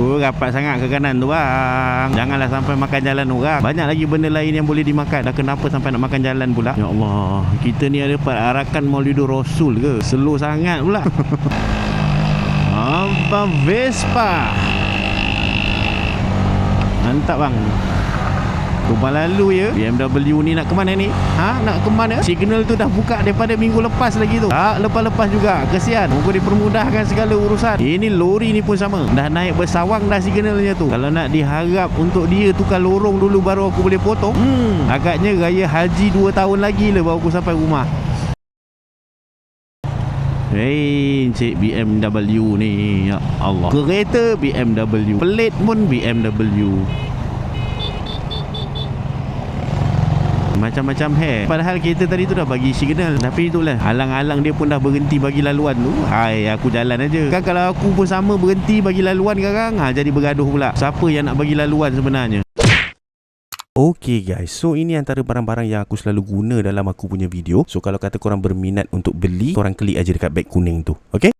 Rapat sangat ke kanan tu bang. Janganlah sampai makan jalan orang. Banyak lagi benda lain yang boleh dimakan. Dah kenapa sampai nak makan jalan pula? Ya Allah, kita ni ada arakan Maulidur Rasul ke? Slow sangat pula. Abang Vespa. Mantap bang. Tumpang lalu ya. BMW ni nak ke mana ni? Nak ke mana? Signal tu dah buka daripada minggu lepas lagi tu. Lepas-lepas juga. Kesian. Moga dipermudahkan segala urusan. Ini lori ni pun sama. Dah naik bersawang dah signalnya tu. Kalau nak diharap untuk dia tukar lorong dulu baru aku boleh potong, agaknya raya haji 2 tahun lagi lah baru aku sampai rumah. Encik BMW ni, ya Allah. Kereta BMW, pelit pun BMW. Macam-macam hair. Padahal kereta tadi tu dah bagi signal, tapi itulah, alang-alang dia pun dah berhenti bagi laluan tu. Aku jalan aja. Kan kalau aku pun sama berhenti bagi laluan sekarang, jadi bergaduh pula. Siapa yang nak bagi laluan sebenarnya? Okay guys, so ini antara barang-barang yang aku selalu guna dalam aku punya video. So kalau kata korang berminat untuk beli, korang klik aja dekat beg kuning tu. Okay?